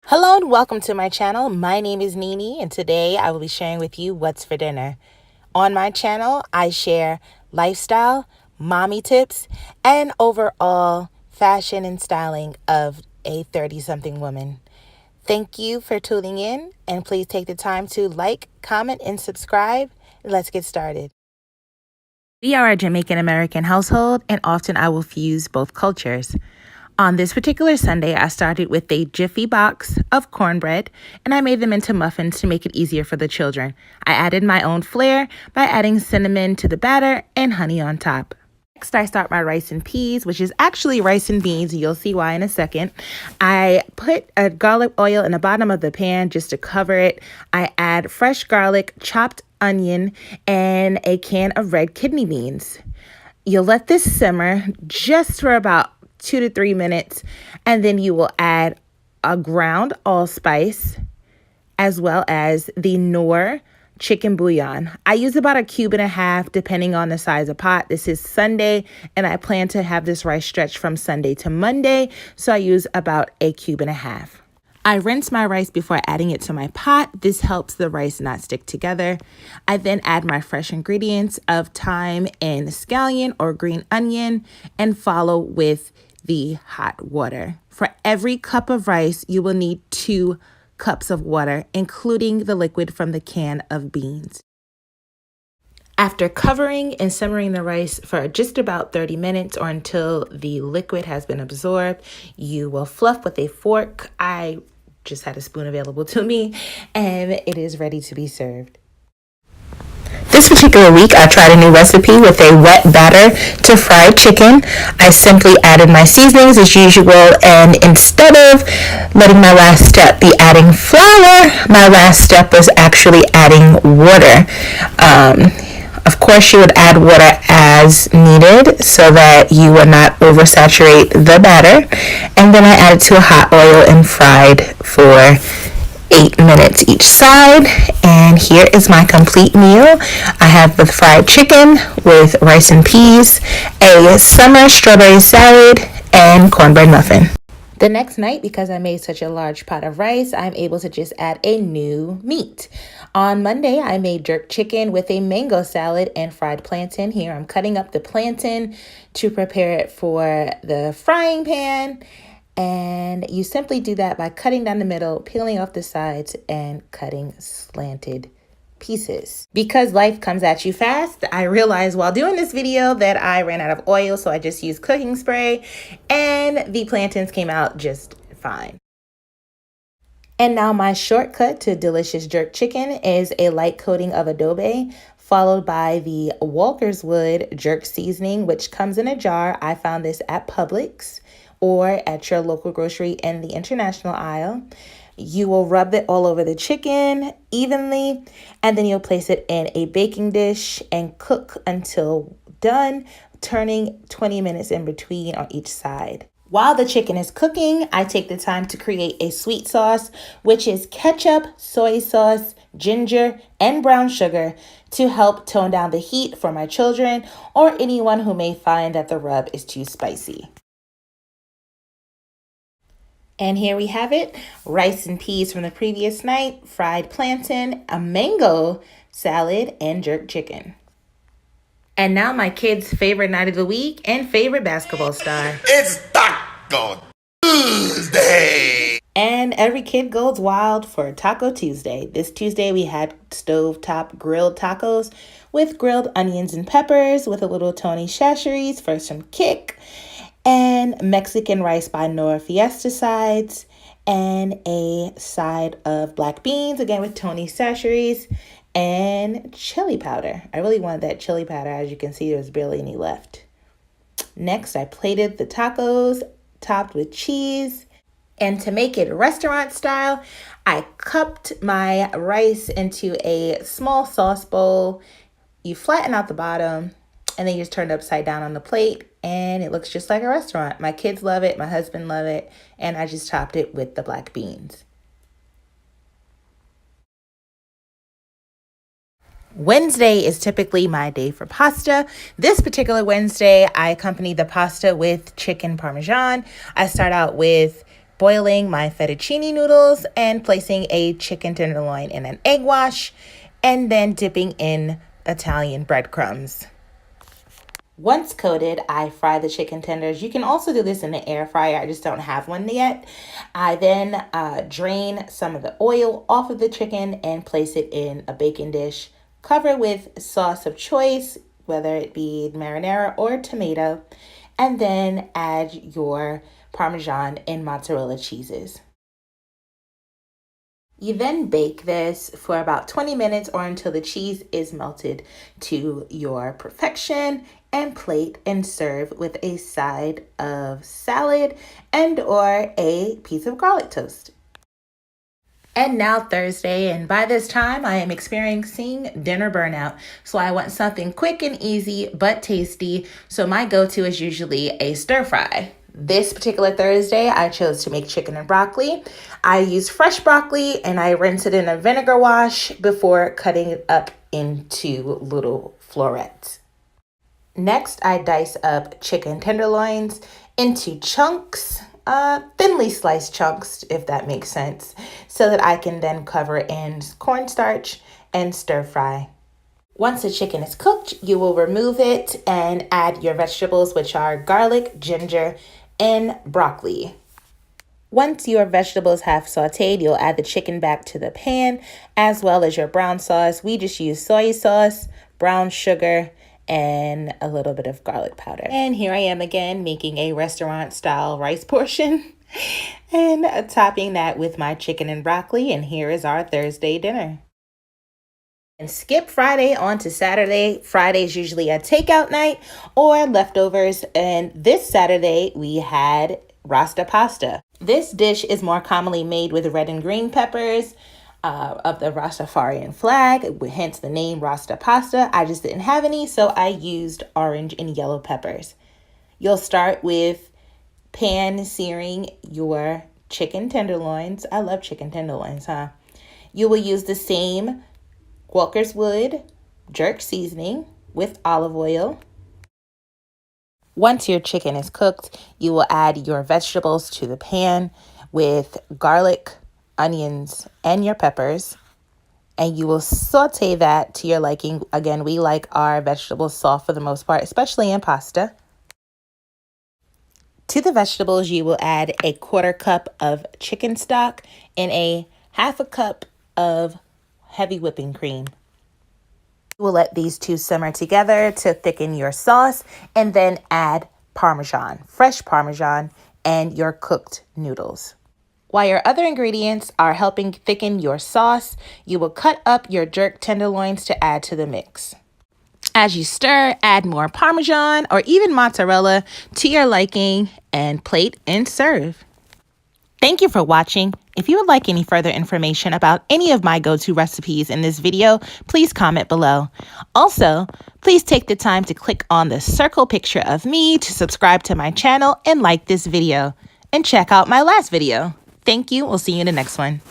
Hello and welcome to my channel. My name is Nini and today I will be sharing with you what's for dinner. On my channel, I share lifestyle, mommy tips, and overall fashion and styling of a 30-something woman. Thank you for tuning in and please take the time to like, comment, and subscribe. Let's get started. We are a Jamaican American household and often I will fuse both cultures. On this particular Sunday, I started with a Jiffy box of cornbread and I made them into muffins to make it easier for the children. I added my own flair by adding cinnamon to the batter and honey on top. Next, I start my rice and peas, which is actually rice and beans. You'll see why in a second. I put a garlic oil in the bottom of the pan just to cover it. I add fresh garlic, chopped onion, and a can of red kidney beans. You'll let this simmer just for about 2 to 3 minutes, and then you will add a ground allspice as well as the Knorr chicken bouillon. I use about 1.5 cubes depending on the size of pot. This is Sunday and I plan to have this rice stretch from Sunday to Monday, so I use about 1.5 cubes. I rinse my rice before adding it to my pot. This helps the rice not stick together. I then add my fresh ingredients of thyme and scallion or green onion and follow with the hot water. For every cup of rice, you will need 2 cups of water, including the liquid from the can of beans. After covering and simmering the rice for just about 30 minutes or until the liquid has been absorbed, you will fluff with a fork. I just had a spoon available to me and it is ready to be served. This particular week, I tried a new recipe with a wet batter to fried chicken. I simply added my seasonings as usual, and instead of letting my last step be adding flour, my last step was actually adding water. Of course, you would add water as needed so that you would not oversaturate the batter. And then I added to a hot oil and fried for 8 minutes each side, and here is my complete meal. I have the fried chicken with rice and peas, a summer strawberry salad, and cornbread muffin. The next night, because I made such a large pot of rice, I'm able to just add a new meat. On Monday, I made jerk chicken with a mango salad and fried plantain. Here I'm cutting up the plantain to prepare it for the frying pan. And you simply do that by cutting down the middle, peeling off the sides, and cutting slanted pieces. Because life comes at you fast, I realized while doing this video that I ran out of oil, so I just used cooking spray, and the plantains came out just fine. And now my shortcut to delicious jerk chicken is a light coating of adobe, followed by the Walkerswood jerk seasoning, which comes in a jar. I found this at Publix or at your local grocery in the international aisle. You will rub it all over the chicken evenly, and then you'll place it in a baking dish and cook until done, turning 20 minutes in between on each side. While the chicken is cooking, I take the time to create a sweet sauce, which is ketchup, soy sauce, ginger, and brown sugar to help tone down the heat for my children or anyone who may find that the rub is too spicy. And here we have it, rice and peas from the previous night, fried plantain, a mango salad, and jerk chicken. And now my kids' favorite night of the week and favorite basketball star. It's Taco Tuesday! And every kid goes wild for Taco Tuesday. This Tuesday we had stovetop grilled tacos with grilled onions and peppers with a little Tony Chachere's for some kick, and Mexican rice by Nora Fiesta sides, and a side of black beans, again with Tony Chachere's, and chili powder. I really wanted that chili powder. As you can see, there was barely any left. Next, I plated the tacos, topped with cheese, and to make it restaurant style, I cupped my rice into a small sauce bowl. You flatten out the bottom, and then you just turn it upside down on the plate, and it looks just like a restaurant. My kids love it, my husband love it, and I just topped it with the black beans. Wednesday is typically my day for pasta. This particular Wednesday, I accompany the pasta with chicken parmesan. I start out with boiling my fettuccine noodles and placing a chicken tenderloin in an egg wash, and then dipping in Italian breadcrumbs. Once coated, I fry the chicken tenders. You can also do this in the air fryer. I just don't have one yet. I then drain some of the oil off of the chicken and place it in a baking dish. Cover with sauce of choice, whether it be marinara or tomato, and then add your Parmesan and mozzarella cheeses. You then bake this for about 20 minutes or until the cheese is melted to your perfection, and plate and serve with a side of salad and or a piece of garlic toast. And now Thursday, and by this time I am experiencing dinner burnout. So I want something quick and easy but tasty. So my go-to is usually a stir fry. This particular Thursday, I chose to make chicken and broccoli. I use fresh broccoli and I rinse it in a vinegar wash before cutting it up into little florets. Next, I dice up chicken tenderloins into chunks, thinly sliced chunks, if that makes sense, so that I can then cover in cornstarch and stir fry. Once the chicken is cooked, you will remove it and add your vegetables, which are garlic, ginger, and broccoli. Once your vegetables have sauteed, you'll add the chicken back to the pan, as well as your brown sauce. We just use soy sauce, brown sugar, and a little bit of garlic powder. And here I am again making a restaurant style rice portion and topping that with my chicken and broccoli. And here is our Thursday dinner. And skip Friday on to Saturday. Friday is usually a takeout night or leftovers. And this Saturday we had Rasta pasta. This dish is more commonly made with red and green peppers of the Rastafarian flag, hence the name Rasta pasta. I just didn't have any, so I used orange and yellow peppers. You'll start with pan searing your chicken tenderloins. I love chicken tenderloins, huh? You will use the same Walker's Wood jerk seasoning with olive oil. Once your chicken is cooked, you will add your vegetables to the pan with garlic, onions, and your peppers, and you will saute that to your liking. Again, we like our vegetables soft for the most part, especially in pasta. To the vegetables, you will add a 1/4 cup of chicken stock and a 1/2 cup of heavy whipping cream. You will let these two simmer together to thicken your sauce, and then add Parmesan, fresh Parmesan, and your cooked noodles. While your other ingredients are helping thicken your sauce, you will cut up your jerk tenderloins to add to the mix. As you stir, add more Parmesan or even mozzarella to your liking and plate and serve. Thank you for watching. If you would like any further information about any of my go-to recipes in this video, please comment below. Also, please take the time to click on the circle picture of me to subscribe to my channel and like this video. And check out my last video. Thank you. We'll see you in the next one.